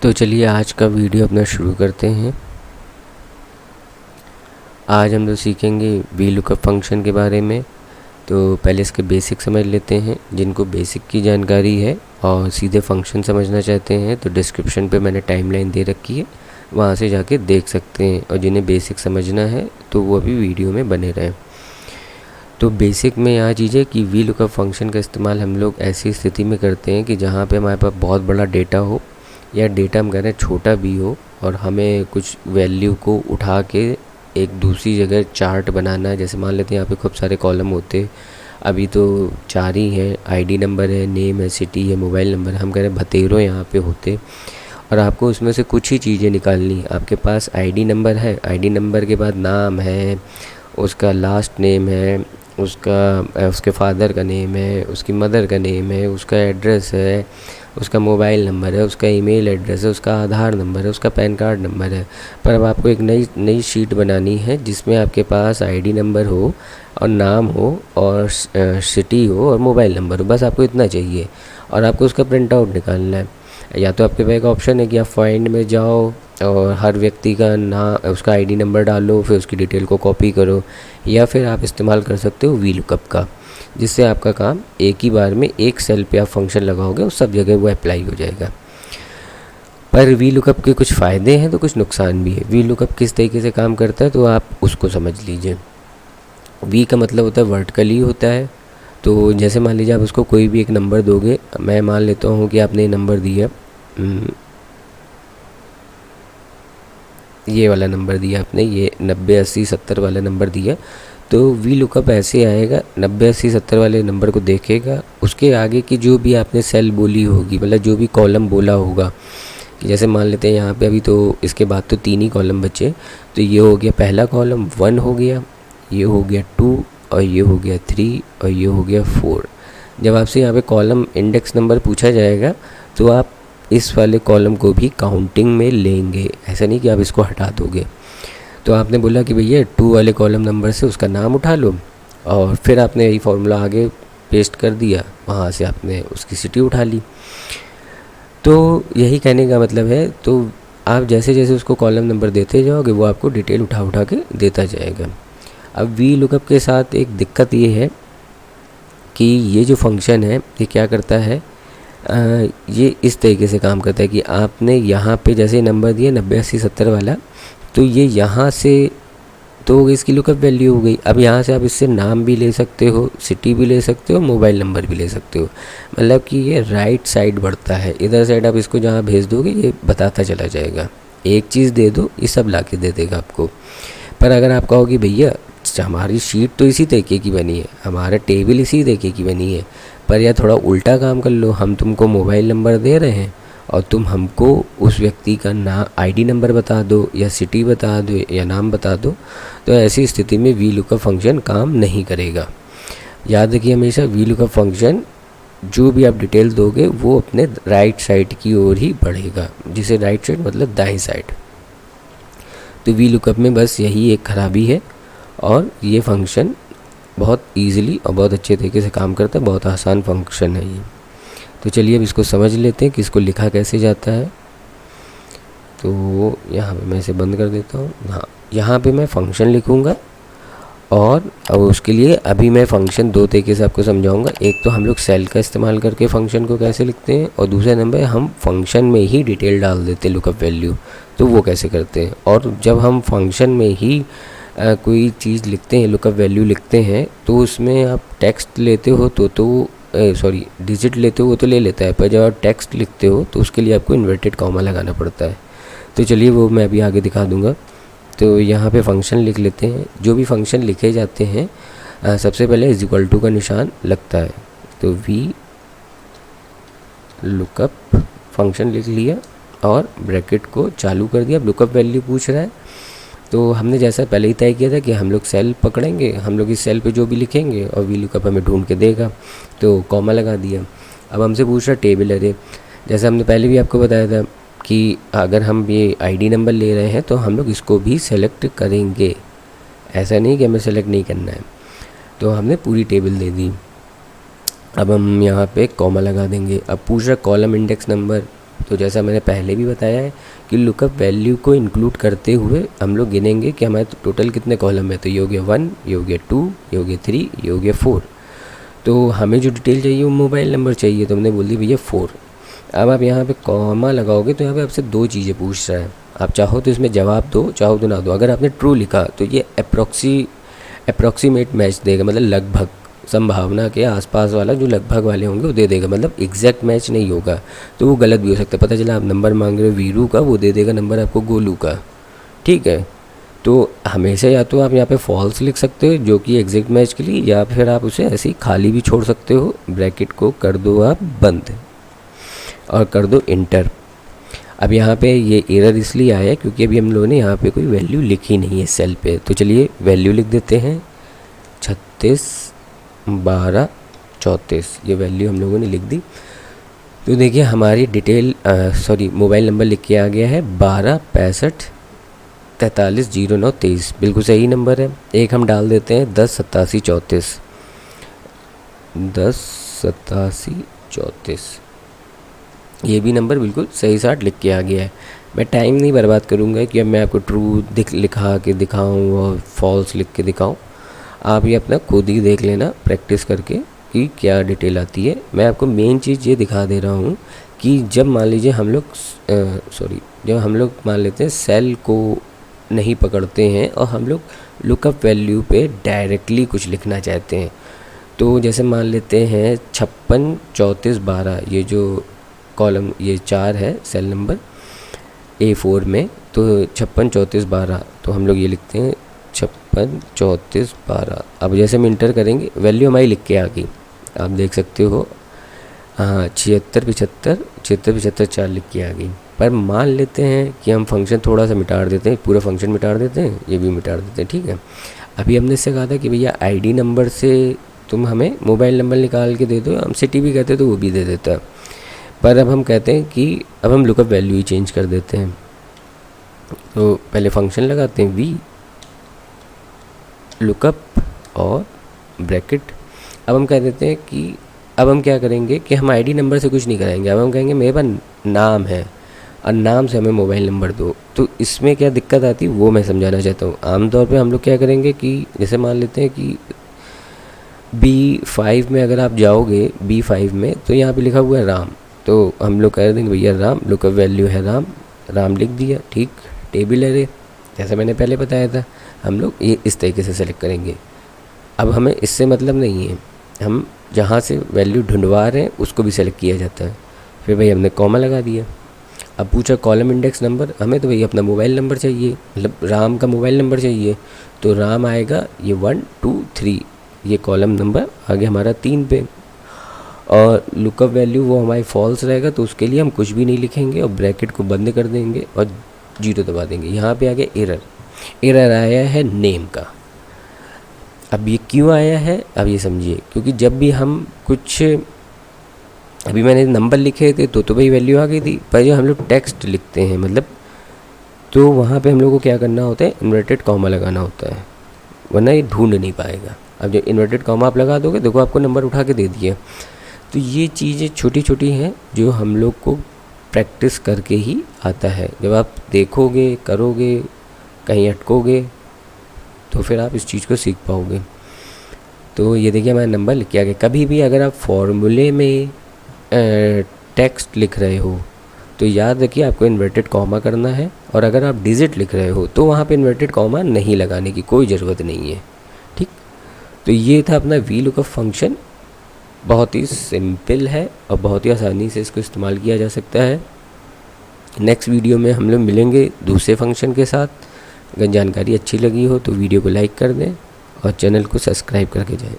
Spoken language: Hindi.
तो चलिए आज का वीडियो अपना शुरू करते हैं। आज हम लोग सीखेंगे वी लुकअप फंक्शन के बारे में। तो पहले इसके बेसिक समझ लेते हैं। जिनको बेसिक की जानकारी है और सीधे फंक्शन समझना चाहते हैं तो डिस्क्रिप्शन पे मैंने टाइमलाइन दे रखी है, वहाँ से जाके देख सकते हैं। और जिन्हें बेसिक समझना है तो वो अभी वीडियो में बने रहें। तो बेसिक में यहाँ चीज़ है कि वी लुकअप फंक्शन का इस्तेमाल हम लोग ऐसी स्थिति में करते हैं कि जहाँ पे हमारे पास बहुत बड़ा डेटा हो, या डेटा हम कह रहे हैं छोटा भी हो, और हमें कुछ वैल्यू को उठा के एक दूसरी जगह चार्ट बनाना है। जैसे मान लेते हैं यहाँ पे खूब सारे कॉलम होते, अभी तो 4 ही हैं, आईडी नंबर है, नेम है, सिटी है, मोबाइल नंबर है, हम कह रहे हैं बतेरों यहाँ पे होते। और आपको उसमें से कुछ ही चीज़ें निकालनी। आपके पास आईडी नंबर है, आईडी नंबर के बाद नाम है, उसका लास्ट नेम है, उसके फादर का नेम है, उसकी मदर का नेम है, उसका एड्रेस है, उसका मोबाइल नंबर है, उसका ईमेल एड्रेस है, उसका आधार नंबर है, उसका पैन कार्ड नंबर है। पर अब आपको एक नई शीट बनानी है जिसमें आपके पास आईडी नंबर हो और नाम हो और सिटी हो और मोबाइल नंबर हो। बस आपको इतना चाहिए और आपको उसका प्रिंट आउट निकालना है। या तो आपके पास एक ऑप्शन है कि आप फाइंड में जाओ और हर व्यक्ति का नाम, उसका आईडी नंबर डालो, फिर उसकी डिटेल को कॉपी करो, या फिर आप इस्तेमाल कर सकते हो वी लुकअप का, जिससे आपका काम एक ही बार में एक सेल पे आप फंक्शन लगाओगे और सब जगह वो अप्लाई हो जाएगा। पर वी लुकअप के कुछ फ़ायदे हैं तो कुछ नुकसान भी है। वी लुकअप किस तरीके से काम करता है तो आप उसको समझ लीजिए। वी का मतलब होता है वर्टिकली होता है। तो जैसे मान लीजिए आप उसको कोई भी एक नंबर दोगे, मैं मान लेता हूँ कि आपने नंबर दिया, ये वाला नंबर दिया आपने, ये 90 80 70 वाला नंबर दिया। तो वी लुकअप ऐसे आएगा, 90 80 70 वाले नंबर को देखेगा, उसके आगे की जो भी आपने सेल बोली होगी, मतलब जो भी कॉलम बोला होगा, जैसे मान लेते हैं यहाँ पे अभी तो इसके बाद तो 3 ही कॉलम बचे। तो ये हो गया पहला कॉलम 1 हो गया, ये हो गया 2, और ये हो गया 3, और ये हो गया 4। जब आपसे यहाँ पे कॉलम इंडेक्स नंबर पूछा जाएगा तो आप इस वाले कॉलम को भी काउंटिंग में लेंगे, ऐसा नहीं कि आप इसको हटा दोगे। तो आपने बोला कि भैया 2 वाले कॉलम नंबर से उसका नाम उठा लो, और फिर आपने यही फार्मूला आगे पेस्ट कर दिया, वहाँ से आपने उसकी सिटी उठा ली। तो यही कहने का मतलब है। तो आप जैसे जैसे उसको कॉलम नंबर देते जाओगे वो आपको डिटेल उठा उठा के देता जाएगा। अब वी लुकअप के साथ एक दिक्कत ये है कि ये जो फंक्शन है ये क्या करता है, ये इस तरीके से काम करता है कि आपने यहाँ पे जैसे नंबर दिया 90 80 70 वाला, तो ये यहाँ से तो इसकी लुकअप वैल्यू हो गई। अब यहाँ से आप इससे नाम भी ले सकते हो, सिटी भी ले सकते हो, मोबाइल नंबर भी ले सकते हो। मतलब कि ये राइट साइड बढ़ता है, इधर साइड आप इसको जहाँ भेज दोगे ये बताता चला जाएगा। एक चीज़ दे दो ये सब ला के दे देगा आपको। पर अगर आप कहोगे भैया हमारी शीट तो इसी तरीके की बनी है, हमारा टेबल इसी तरीके की बनी है, पर यार थोड़ा उल्टा काम कर लो, हम तुमको मोबाइल नंबर दे रहे हैं और तुम हमको उस व्यक्ति का नाम आईडी नंबर बता दो, या सिटी बता दो, या नाम बता दो, तो ऐसी स्थिति में वी लुकअप फंक्शन काम नहीं करेगा। याद रखिए हमेशा वी लुकअप फंक्शन जो भी आप डिटेल दोगे वो अपने राइट साइड की ओर ही बढ़ेगा, जिसे राइट साइड मतलब दाएं साइड। तो वी लुकअप में बस यही एक खराबी है, और ये फंक्शन बहुत ईजिली और बहुत अच्छे तरीके से काम करता है, बहुत आसान फंक्शन है ये। तो चलिए अब इसको समझ लेते हैं कि इसको लिखा कैसे जाता है। तो यहाँ पे मैं इसे बंद कर देता हूँ। हाँ, यहाँ पे मैं फंक्शन लिखूँगा, और अब उसके लिए अभी मैं फ़ंक्शन 2 तरीके से आपको समझाऊंगा। एक तो हम लोग सेल का इस्तेमाल करके फ़ंक्शन को कैसे लिखते हैं, और दूसरा नंबर हम फंक्शन में ही डिटेल डाल देते हैं लुकअप वैल्यू, तो वो कैसे करते हैं। और जब हम फंक्शन में ही कोई चीज़ लिखते हैं, लुकअप वैल्यू लिखते हैं, तो उसमें आप टेक्स्ट लेते हो तो डिजिट लेते हो वो तो ले लेता है, पर जब आप टेक्स्ट लिखते हो तो उसके लिए आपको इन्वर्टेड कॉमा लगाना पड़ता है। तो चलिए वो मैं अभी आगे दिखा दूँगा। तो यहाँ पे फंक्शन लिख लेते हैं। जो भी फंक्शन लिखे जाते हैं सबसे पहले इज इक्वल टू का निशान लगता है। तो वी लुकअप फंक्शन लिख लिया और ब्रैकेट को चालू कर दिया। अब लुकअप वैल्यू पूछ रहा है, तो हमने जैसा पहले ही तय किया था कि हम लोग सेल पकड़ेंगे, हम लोग इस सेल पे जो भी लिखेंगे और वी लुकअप हमें ढूंढ के देगा, तो कॉमा लगा दिया। अब हमसे पूछ रहा टेबल अरे, जैसे हमने पहले भी आपको बताया था कि अगर हम ये आईडी नंबर ले रहे हैं तो हम लोग इसको भी सेलेक्ट करेंगे, ऐसा नहीं कि हमें सेलेक्ट नहीं करना है। तो हमने पूरी टेबल दे दी। अब हम यहाँ पे कॉमा लगा देंगे। अब पूछ रहा कॉलम इंडेक्स नंबर, तो जैसा मैंने पहले भी बताया है कि लुकअप वैल्यू को इंक्लूड करते हुए हम लोग गिनेंगे कि हमारे टोटल कितने कॉलम है। तो ये हो गया 1, ये हो गया 2, ये हो गया 3, ये हो गया 4। तो हमें जो डिटेल चाहिए वो मोबाइल नंबर चाहिए, तो हमने बोल दी भैया 4। अब आप यहाँ पे कॉमा लगाओगे तो यहाँ पे आपसे 2 चीज़ें पूछ रहा है। आप चाहो तो इसमें जवाब दो, चाहो तो ना दो। अगर आपने ट्रू लिखा तो ये अप्रॉक्सीमेट मैच देगा, मतलब लगभग, संभावना के आसपास वाला जो लगभग वाले होंगे वो दे देगा, मतलब एग्जैक्ट मैच नहीं होगा। तो वो गलत भी हो सकता है। पता चला आप नंबर मांग रहे हो वीरू का, वो दे देगा नंबर आपको गोलू का, ठीक है। तो हमेशा या तो आप यहाँ पे फॉल्स लिख सकते हो जो कि एग्जैक्ट मैच के लिए, या फिर आप उसे ऐसे ही खाली भी छोड़ सकते हो। ब्रैकेट को कर दो आप बंद और कर दो इंटर। अब यहाँ पे ये एरर इसलिए आया है क्योंकि अभी हम लोगों ने यहाँ पे कोई वैल्यू लिखी नहीं है सेल पे। तो चलिए वैल्यू लिख देते हैं 36 12 34, ये वैल्यू हम लोगों ने लिख दी। तो देखिए हमारी डिटेल मोबाइल नंबर लिख के आ गया है 12 65 43 09 23, बिल्कुल सही नंबर है। एक हम डाल देते हैं 10 87 34, 10 87 34, ये भी नंबर बिल्कुल सही साथ लिख के आ गया है। मैं टाइम नहीं बर्बाद करूँगा कि अब मैं आपको ट्रू लिखा के दिखाऊँ और फॉल्स लिख के दिखाऊँ। आप ये अपना खुद ही देख लेना प्रैक्टिस करके कि क्या डिटेल आती है। मैं आपको मेन चीज़ ये दिखा दे रहा हूँ कि जब मान लीजिए जब हम लोग मान लेते हैं सेल को नहीं पकड़ते हैं और हम लोग लुकअप वैल्यू पे डायरेक्टली कुछ लिखना चाहते हैं। तो जैसे मान लेते हैं 56 34 12, ये जो कॉलम ये 4 है सेल नंबर A4 में, तो 56 34 12, तो हम लोग ये लिखते हैं 56 34 12। अब जैसे हम इंटर करेंगे वैल्यू हमारी लिख के आ गई, आप देख सकते हो। हाँ 76 75 4 लिख के आ गई। पर मान लेते हैं कि हम फंक्शन थोड़ा सा मिटाड़ देते हैं, पूरा फंक्शन मिटाड़ देते हैं, ये भी मिटाड़ देते हैं, ठीक है। अभी हमने इससे कहा था कि भैया आईडी नंबर से तुम हमें मोबाइल नंबर निकाल के दे दो, हम सिटी भी कहते तो वो भी दे देता। पर अब हम कहते हैं कि अब हम लुकअप वैल्यू ही चेंज कर देते हैं। तो पहले फंक्शन लगाते हैं वी लुकअप और ब्रैकेट। अब हम कह देते हैं कि अब हम क्या करेंगे कि हम आईडी नंबर से कुछ नहीं कराएंगे। अब हम कहेंगे मेरे पास नाम है और नाम से हमें मोबाइल नंबर दो। तो इसमें क्या दिक्कत आती है वो मैं समझाना चाहता हूँ। आमतौर पे हम लोग क्या करेंगे कि जैसे मान लेते हैं कि B5 में अगर आप जाओगे B5 में तो यहाँ पे लिखा हुआ है राम, तो हम लोग कह देंगे भैया राम, लुकअप वैल्यू है राम लिख दिया, ठीक। टेबल एरे जैसे मैंने पहले बताया था हम लोग ये इस तरीके से सेलेक्ट करेंगे। अब हमें इससे मतलब नहीं है, हम जहाँ से वैल्यू ढूंढवा रहे हैं उसको भी सेलेक्ट किया जाता है। फिर भाई हमने कॉमा लगा दिया। अब पूछा कॉलम इंडेक्स नंबर, हमें तो भाई अपना मोबाइल नंबर चाहिए, मतलब राम का मोबाइल नंबर चाहिए। तो राम आएगा ये 1 2 3, ये कॉलम नंबर आ गया हमारा 3 पे। और लुकअप वैल्यू वो हमारी फॉल्स रहेगा, तो उसके लिए हम कुछ भी नहीं लिखेंगे और ब्रैकेट को बंद कर देंगे और 0 दबा देंगे। यहाँ पे आ गया एरर आया है नेम का। अब ये क्यों आया है अब ये समझिए, क्योंकि जब भी हम कुछ अभी मैंने नंबर लिखे थे तो भाई वैल्यू आ गई थी, पर जब हम लोग टेक्स्ट लिखते हैं मतलब तो वहाँ पे हम लोग को क्या करना होता है, इन्वर्टेड कॉमा लगाना होता है, वरना ये ढूंढ नहीं पाएगा। अब जब इन्वर्टेड कॉमा आप लगा दोगे देखो आपको नंबर उठा के दे दिया। तो ये चीज़ें छोटी छोटी हैं जो हम लोग को प्रैक्टिस करके ही आता है। जब आप देखोगे करोगे कहीं अटकोगे तो फिर आप इस चीज़ को सीख पाओगे। तो ये देखिए हमारा नंबर लिख के आ गया। कभी भी अगर आप फॉर्मूले में टेक्स्ट लिख रहे हो तो याद रखिए आपको इन्वर्टेड कॉमा करना है, और अगर आप डिजिट लिख रहे हो तो वहाँ पे इन्वर्टेड कॉमा नहीं लगाने की कोई ज़रूरत नहीं है, ठीक। तो ये था अपना वी लुकअप फंक्शन। बहुत ही सिंपल है और बहुत ही आसानी से इसको इस्तेमाल किया जा सकता है। नेक्स्ट वीडियो में हम लोग मिलेंगे दूसरे फंक्शन के साथ। अगर जानकारी अच्छी लगी हो तो वीडियो को लाइक कर दें और चैनल को सब्सक्राइब करके जाएं।